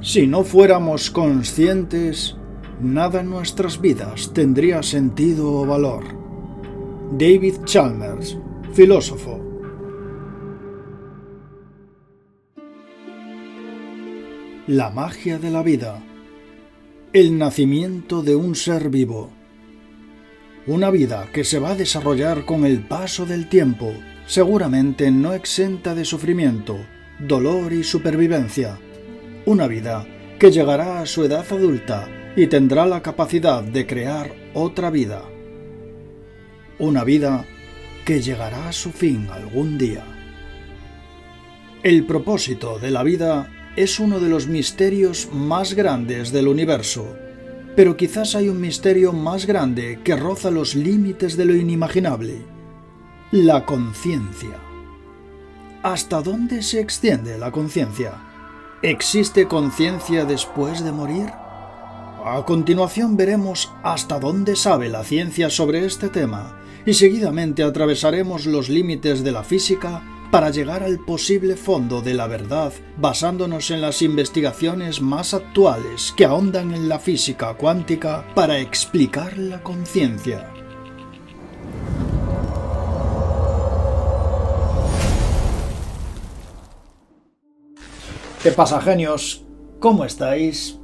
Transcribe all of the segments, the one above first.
Si no fuéramos conscientes, nada en nuestras vidas tendría sentido o valor. David Chalmers, filósofo. La magia de la vida. El nacimiento de un ser vivo. Una vida que se va a desarrollar con el paso del tiempo, seguramente no exenta de sufrimiento, dolor y supervivencia. Una vida que llegará a su edad adulta y tendrá la capacidad de crear otra vida. Una vida que llegará a su fin algún día. El propósito de la vida es uno de los misterios más grandes del universo, pero quizás hay un misterio más grande que roza los límites de lo inimaginable: la conciencia. ¿Hasta dónde se extiende la conciencia? ¿Existe conciencia después de morir? A continuación veremos hasta dónde sabe la ciencia sobre este tema y seguidamente atravesaremos los límites de la física para llegar al posible fondo de la verdad, basándonos en las investigaciones más actuales que ahondan en la física cuántica para explicar la conciencia. ¿Qué pasa, genios? ¿Cómo estáis?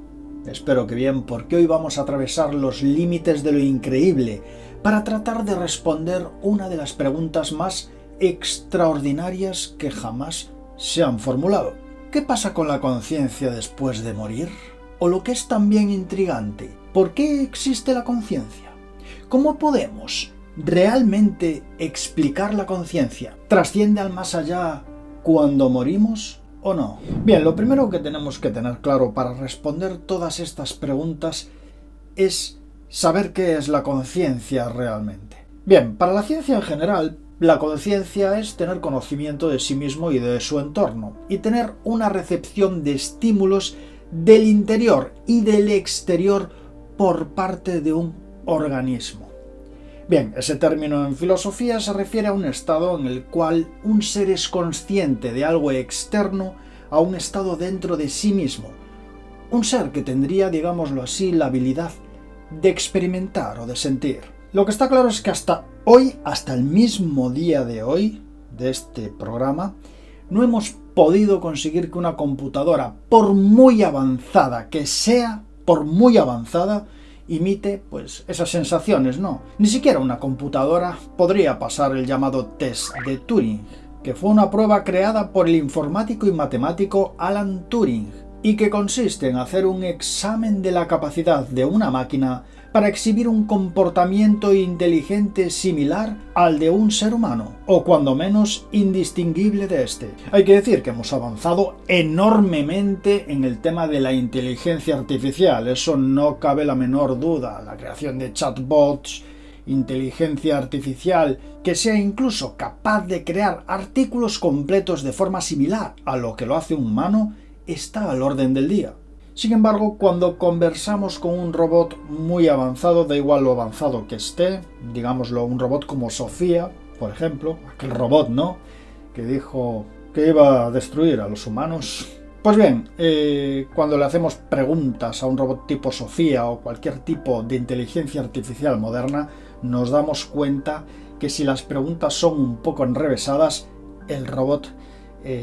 Espero que bien, porque hoy vamos a atravesar los límites de lo increíble para tratar de responder una de las preguntas más extraordinarias que jamás se han formulado. ¿Qué pasa con la conciencia después de morir? O lo que es también intrigante, ¿por qué existe la conciencia? ¿Cómo podemos realmente explicar la conciencia? ¿Trasciende al más allá cuando morimos o no? Bien, lo primero que tenemos que tener claro para responder todas estas preguntas es saber qué es la conciencia realmente. Bien, para la ciencia en general, la conciencia es tener conocimiento de sí mismo y de su entorno, y tener una recepción de estímulos del interior y del exterior por parte de un organismo. Bien, ese término en filosofía se refiere a un estado en el cual un ser es consciente de algo externo a un estado dentro de sí mismo. Un ser que tendría, digámoslo así, la habilidad de experimentar o de sentir. Lo que está claro es que hasta hoy, hasta el mismo día de hoy, de este programa, no hemos podido conseguir que una computadora, por muy avanzada que sea, por muy avanzada, imite pues esas sensaciones, no. Ni siquiera una computadora podría pasar el llamado test de Turing, que fue una prueba creada por el informático y matemático Alan Turing, y que consiste en hacer un examen de la capacidad de una máquina para exhibir un comportamiento inteligente similar al de un ser humano, o cuando menos indistinguible de este. Hay que decir que hemos avanzado enormemente en el tema de la inteligencia artificial, eso no cabe la menor duda. La creación de chatbots, inteligencia artificial que sea incluso capaz de crear artículos completos de forma similar a lo que lo hace un humano, está al orden del día. Sin embargo, cuando conversamos con un robot muy avanzado, da igual lo avanzado que esté, digámoslo, un robot como Sofía, por ejemplo, aquel robot, ¿no?, que dijo que iba a destruir a los humanos. Pues bien, cuando le hacemos preguntas a un robot tipo Sofía o cualquier tipo de inteligencia artificial moderna, nos damos cuenta que si las preguntas son un poco enrevesadas, el robot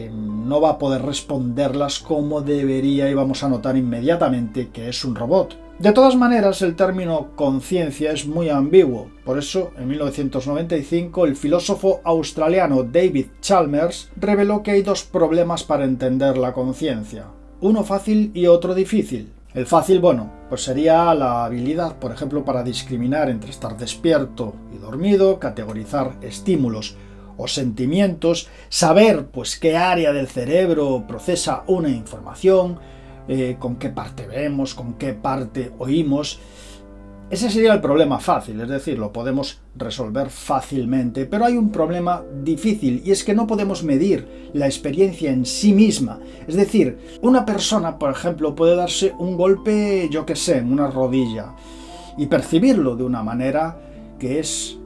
no va a poder responderlas como debería y vamos a notar inmediatamente que es un robot. De todas maneras, el término conciencia es muy ambiguo. Por eso, en 1995, el filósofo australiano David Chalmers reveló que hay dos problemas para entender la conciencia. Uno fácil y otro difícil. El fácil, bueno, pues sería la habilidad, por ejemplo, para discriminar entre estar despierto y dormido, categorizar estímulos o sentimientos, saber pues qué área del cerebro procesa una información, con qué parte vemos, con qué parte oímos. Ese sería el problema fácil, es decir, lo podemos resolver fácilmente, pero hay un problema difícil y es que no podemos medir la experiencia en sí misma. Es decir, una persona, por ejemplo, puede darse un golpe, yo qué sé, en una rodilla y percibirlo de una manera que es,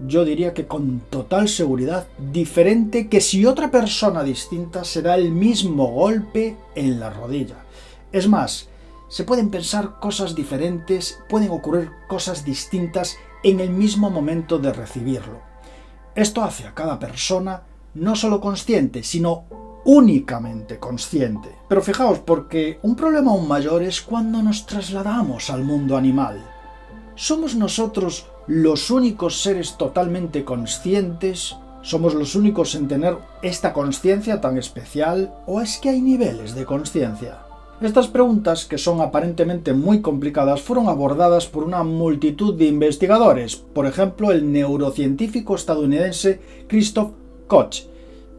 yo diría que con total seguridad, diferente que si otra persona distinta se da el mismo golpe en la rodilla. Es más, se pueden pensar cosas diferentes, pueden ocurrir cosas distintas en el mismo momento de recibirlo. Esto hace a cada persona no solo consciente, sino únicamente consciente. Pero fijaos, porque un problema aún mayor es cuando nos trasladamos al mundo animal. ¿Somos nosotros los únicos seres totalmente conscientes? ¿Somos los únicos en tener esta conciencia tan especial? ¿O es que hay niveles de conciencia? Estas preguntas, que son aparentemente muy complicadas, fueron abordadas por una multitud de investigadores, por ejemplo el neurocientífico estadounidense Christoph Koch.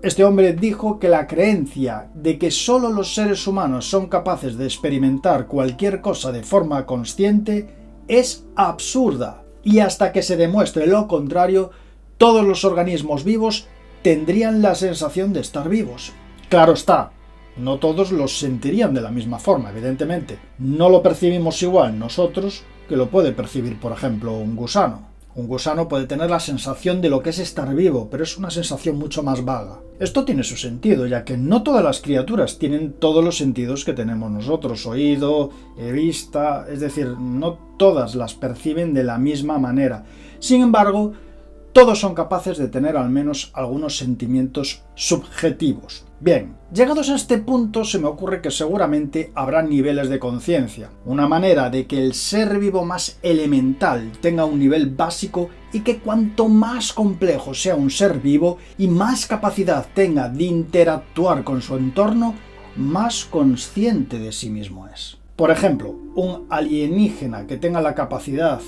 Este hombre dijo que la creencia de que solo los seres humanos son capaces de experimentar cualquier cosa de forma consciente es absurda, y hasta que se demuestre lo contrario, todos los organismos vivos tendrían la sensación de estar vivos. Claro está, no todos los sentirían de la misma forma, evidentemente. No lo percibimos igual nosotros que lo puede percibir, por ejemplo, un gusano. Un gusano puede tener la sensación de lo que es estar vivo, pero es una sensación mucho más vaga. Esto tiene su sentido, ya que no todas las criaturas tienen todos los sentidos que tenemos nosotros, oído, vista, es decir, no todas las perciben de la misma manera. Sin embargo, todos son capaces de tener al menos algunos sentimientos subjetivos. Bien, llegados a este punto se me ocurre que seguramente habrá niveles de conciencia, una manera de que el ser vivo más elemental tenga un nivel básico y que cuanto más complejo sea un ser vivo y más capacidad tenga de interactuar con su entorno, más consciente de sí mismo es. Por ejemplo, un alienígena que tenga la capacidad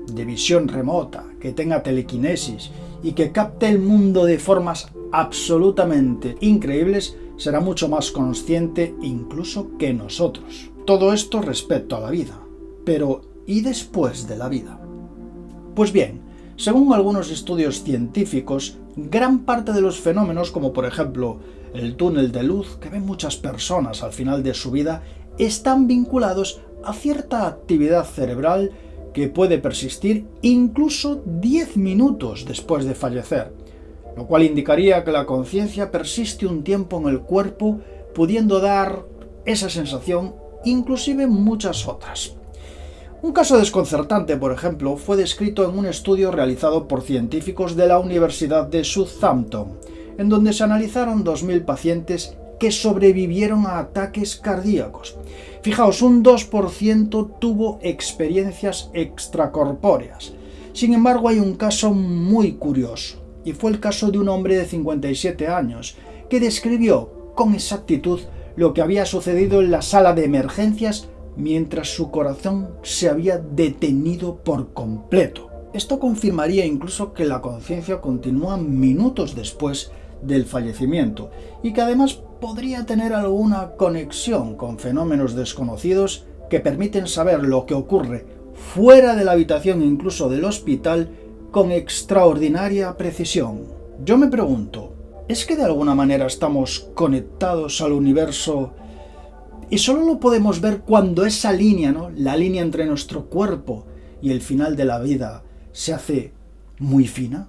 de visión remota, que tenga telequinesis y que capte el mundo de formas absolutamente increíbles, será mucho más consciente incluso que nosotros. Todo esto respecto a la vida. Pero, ¿y después de la vida? Pues bien, según algunos estudios científicos, gran parte de los fenómenos, como por ejemplo el túnel de luz que ven muchas personas al final de su vida, están vinculados a cierta actividad cerebral que puede persistir incluso 10 minutos después de fallecer, lo cual indicaría que la conciencia persiste un tiempo en el cuerpo, pudiendo dar esa sensación, inclusive muchas otras. Un caso desconcertante, por ejemplo, fue descrito en un estudio realizado por científicos de la Universidad de Southampton, en donde se analizaron 2.000 pacientes que sobrevivieron a ataques cardíacos. Fijaos, un 2% tuvo experiencias extracorpóreas. Sin embargo, hay un caso muy curioso, y fue el caso de un hombre de 57 años, que describió con exactitud lo que había sucedido en la sala de emergencias mientras su corazón se había detenido por completo. Esto confirmaría incluso que la conciencia continúa minutos después del fallecimiento, y que además podría tener alguna conexión con fenómenos desconocidos que permiten saber lo que ocurre fuera de la habitación, incluso del hospital, con extraordinaria precisión. Yo me pregunto, ¿es que de alguna manera estamos conectados al universo y solo lo podemos ver cuando esa línea, ¿no?, la línea entre nuestro cuerpo y el final de la vida, se hace muy fina?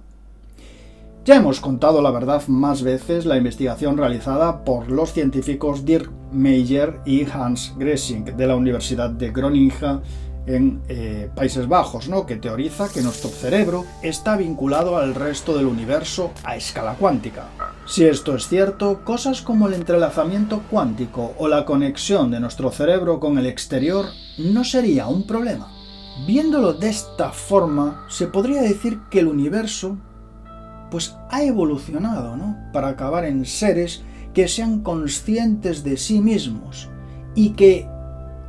Ya hemos contado, la verdad, más veces la investigación realizada por los científicos Dirk Meyer y Hans Gressing de la Universidad de Groningen en Países Bajos, ¿no?, que teoriza que nuestro cerebro está vinculado al resto del universo a escala cuántica. Si esto es cierto, cosas como el entrelazamiento cuántico o la conexión de nuestro cerebro con el exterior no sería un problema. Viéndolo de esta forma, se podría decir que el universo pues ha evolucionado, ¿no?, para acabar en seres que sean conscientes de sí mismos y que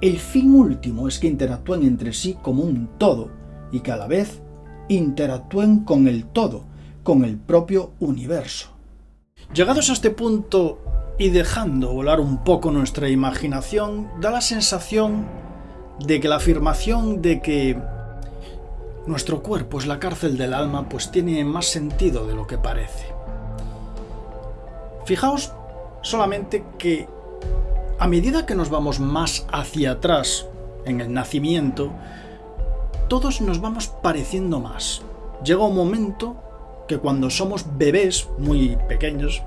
el fin último es que interactúen entre sí como un todo y que a la vez interactúen con el todo, con el propio universo. Llegados a este punto y dejando volar un poco nuestra imaginación, da la sensación de que la afirmación de que nuestro cuerpo es la cárcel del alma pues tiene más sentido de lo que parece. Fijaos solamente que a medida que nos vamos más hacia atrás en el nacimiento, todos nos vamos pareciendo más. Llega un momento que cuando somos bebés muy pequeños,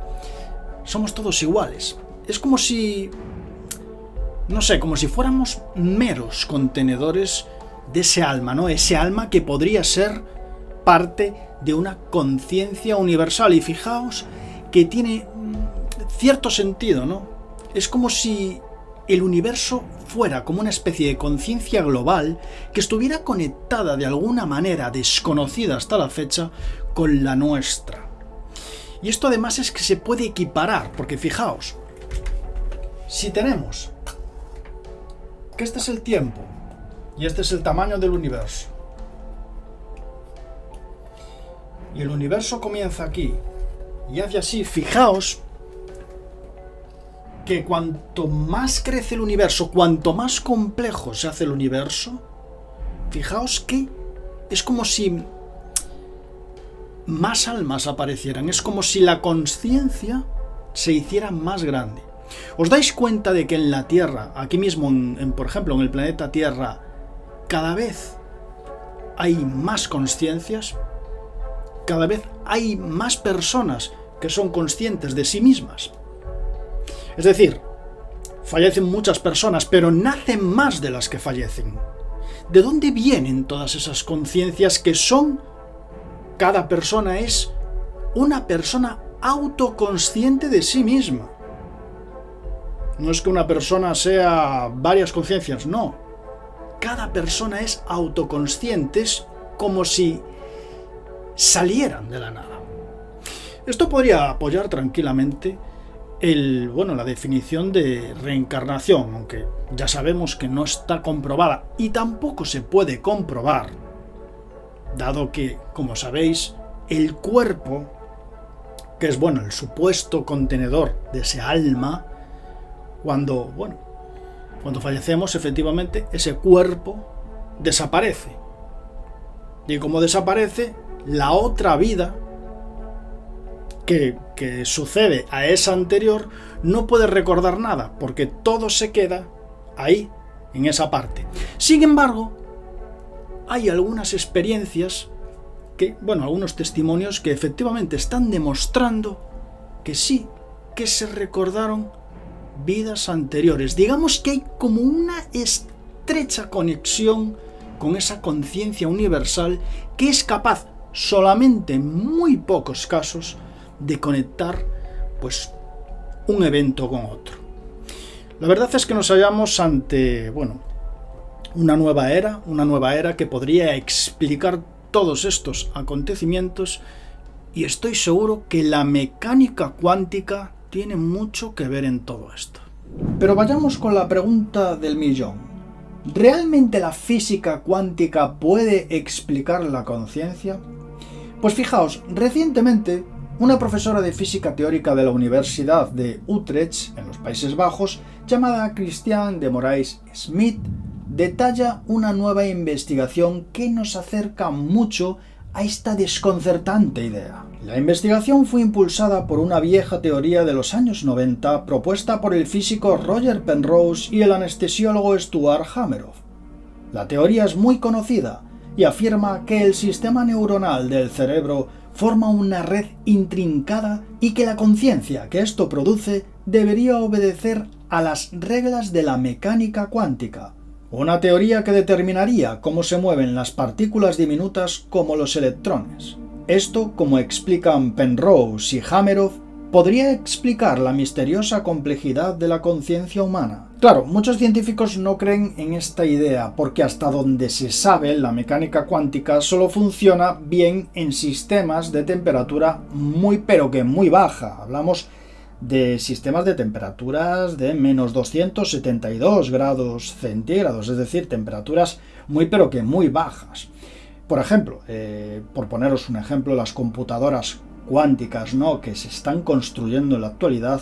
somos todos iguales. Es como si no sé, como si fuéramos meros contenedores de ese alma, ¿no? Ese alma que podría ser parte de una conciencia universal. Y fijaos que tiene cierto sentido, ¿no? Es como si el universo fuera como una especie de conciencia global que estuviera conectada de alguna manera desconocida hasta la fecha con la nuestra. Y esto además es que se puede equiparar, porque fijaos, si tenemos que este es el tiempo y este es el tamaño del universo, y el universo comienza aquí y hace así, fijaos que cuanto más crece el universo, cuanto más complejo se hace el universo, fijaos que es como si más almas aparecieran, es como si la consciencia se hiciera más grande. ¿Os dais cuenta de que en la Tierra, aquí mismo, por ejemplo, en el planeta Tierra, cada vez hay más consciencias? Cada vez hay más personas que son conscientes de sí mismas. Es decir, fallecen muchas personas, pero nacen más de las que fallecen. ¿De dónde vienen todas esas conciencias que son? Cada persona es una persona autoconsciente de sí misma. No es que una persona sea varias conciencias, no. Cada persona es autoconsciente, es como si salieran de la nada. Esto podría apoyar tranquilamente la definición de reencarnación, aunque ya sabemos que no está comprobada y tampoco se puede comprobar, dado que, como sabéis, el cuerpo, que es el supuesto contenedor de ese alma, cuando fallecemos, efectivamente, ese cuerpo desaparece. Y como desaparece, la otra vida que sucede a esa anterior no puede recordar nada, porque todo se queda ahí, en esa parte. Sin embargo, hay algunas experiencias algunos testimonios que efectivamente están demostrando que sí, que se recordaron vidas anteriores. Digamos que hay como una estrecha conexión con esa conciencia universal que es capaz, solamente en muy pocos casos, de conectar un evento con otro. La verdad es que nos hallamos ante una nueva era que podría explicar todos estos acontecimientos, y estoy seguro que la mecánica cuántica tiene mucho que ver en todo esto. Pero vayamos con la pregunta del millón. ¿Realmente la física cuántica puede explicar la conciencia? Pues fijaos, recientemente una profesora de física teórica de la Universidad de Utrecht, en los Países Bajos, llamada Christiane de Moraes Smit, detalla una nueva investigación que nos acerca mucho a esta desconcertante idea. La investigación fue impulsada por una vieja teoría de los años 90 propuesta por el físico Roger Penrose y el anestesiólogo Stuart Hameroff. La teoría es muy conocida y afirma que el sistema neuronal del cerebro forma una red intrincada y que la conciencia que esto produce debería obedecer a las reglas de la mecánica cuántica. Una teoría que determinaría cómo se mueven las partículas diminutas como los electrones. Esto, como explican Penrose y Hameroff, podría explicar la misteriosa complejidad de la conciencia humana. Claro, muchos científicos no creen en esta idea porque hasta donde se sabe la mecánica cuántica solo funciona bien en sistemas de temperatura muy baja. Hablamos de sistemas de temperaturas de menos 272 grados centígrados, es decir, temperaturas muy bajas. Por ejemplo, por poneros un ejemplo, las computadoras cuánticas, que se están construyendo en la actualidad,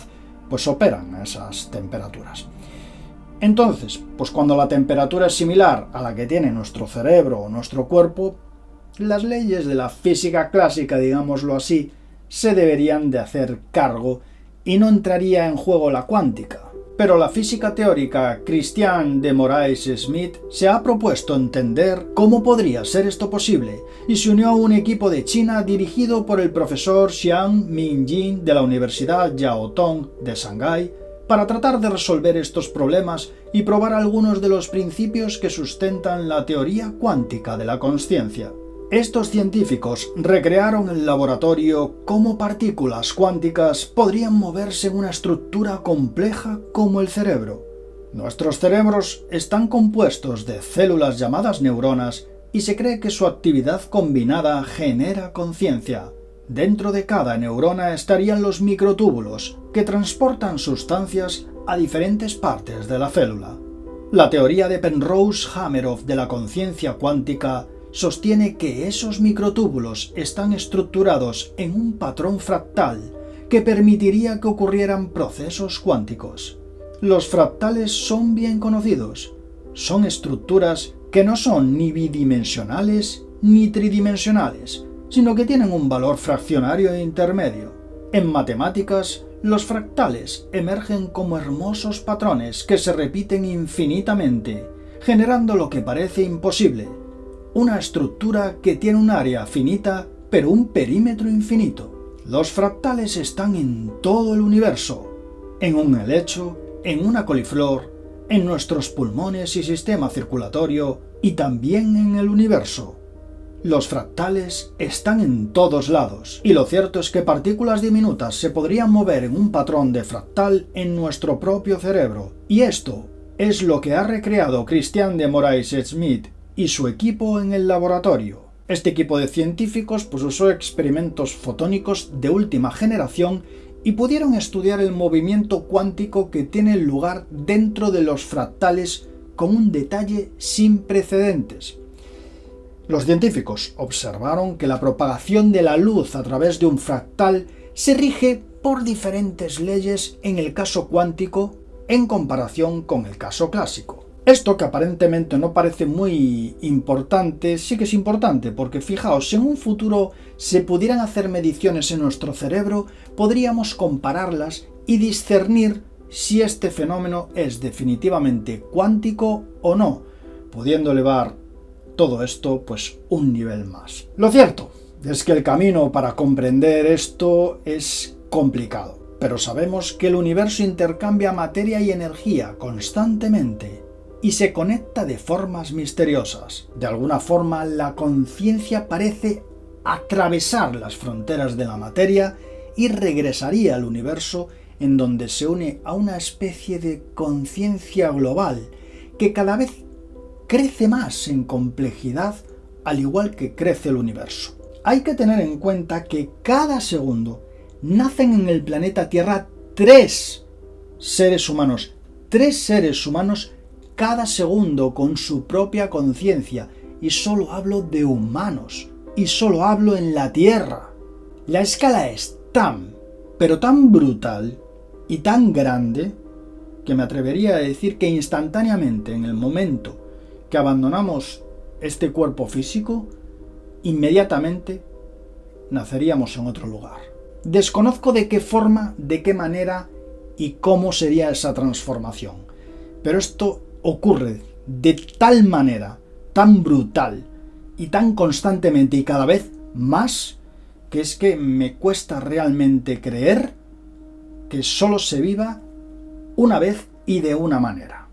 operan a esas temperaturas. Entonces, cuando la temperatura es similar a la que tiene nuestro cerebro o nuestro cuerpo, las leyes de la física clásica, digámoslo así, se deberían de hacer cargo y no entraría en juego la cuántica. Pero la física teórica Christiane de Moraes Smit se ha propuesto entender cómo podría ser esto posible y se unió a un equipo de China dirigido por el profesor Xiang Mingjing de la Universidad Jiao Tong de Shanghái, para tratar de resolver estos problemas y probar algunos de los principios que sustentan la teoría cuántica de la consciencia. Estos científicos recrearon en el laboratorio cómo partículas cuánticas podrían moverse en una estructura compleja como el cerebro. Nuestros cerebros están compuestos de células llamadas neuronas y se cree que su actividad combinada genera conciencia. Dentro de cada neurona estarían los microtúbulos, que transportan sustancias a diferentes partes de la célula. La teoría de Penrose-Hameroff de la conciencia cuántica sostiene que esos microtúbulos están estructurados en un patrón fractal que permitiría que ocurrieran procesos cuánticos. Los fractales son bien conocidos. Son estructuras que no son ni bidimensionales ni tridimensionales, sino que tienen un valor fraccionario intermedio. En matemáticas, los fractales emergen como hermosos patrones que se repiten infinitamente, generando lo que parece imposible: una estructura que tiene un área finita, pero un perímetro infinito. Los fractales están en todo el universo, en un helecho, en una coliflor, en nuestros pulmones y sistema circulatorio, y también en el universo. Los fractales están en todos lados, y lo cierto es que partículas diminutas se podrían mover en un patrón de fractal en nuestro propio cerebro, y esto es lo que ha recreado Christian de Moraes-Smith y su equipo en el laboratorio. Este equipo de científicos usó experimentos fotónicos de última generación y pudieron estudiar el movimiento cuántico que tiene lugar dentro de los fractales con un detalle sin precedentes. Los científicos observaron que la propagación de la luz a través de un fractal se rige por diferentes leyes en el caso cuántico en comparación con el caso clásico. Esto, que aparentemente no parece muy importante, sí que es importante, porque fijaos, si en un futuro se pudieran hacer mediciones en nuestro cerebro, podríamos compararlas y discernir si este fenómeno es definitivamente cuántico o no, pudiendo elevar todo esto un nivel más. Lo cierto es que el camino para comprender esto es complicado, pero sabemos que el universo intercambia materia y energía constantemente y se conecta de formas misteriosas. De alguna forma, la conciencia parece atravesar las fronteras de la materia y regresaría al universo, en donde se une a una especie de conciencia global que cada vez crece más en complejidad, al igual que crece el universo. Hay que tener en cuenta que cada segundo nacen en el planeta Tierra tres seres humanos cada segundo con su propia conciencia, y solo hablo de humanos, y solo hablo en la Tierra. La escala es pero tan brutal y tan grande que me atrevería a decir que instantáneamente, en el momento que abandonamos este cuerpo físico, inmediatamente naceríamos en otro lugar. Desconozco de qué forma, de qué manera y cómo sería esa transformación, pero esto ocurre de tal manera, tan brutal y tan constantemente y cada vez más, que es que me cuesta realmente creer que solo se viva una vez y de una manera.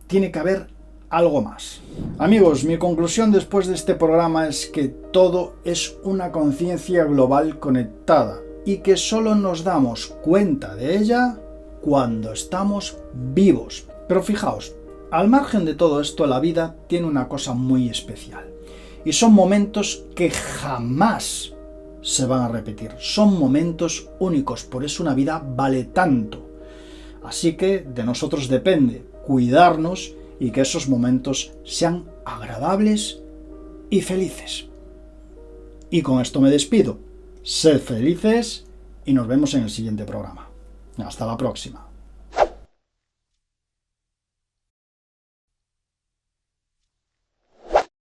Tiene que haber algo más. Amigos, mi conclusión después de este programa es que todo es una conciencia global conectada y que solo nos damos cuenta de ella cuando estamos vivos. Pero fijaos, al margen de todo esto, la vida tiene una cosa muy especial. Y son momentos que jamás se van a repetir. Son momentos únicos, por eso una vida vale tanto. Así que de nosotros depende cuidarnos y que esos momentos sean agradables y felices. Y con esto me despido. Sed felices y nos vemos en el siguiente programa. Hasta la próxima.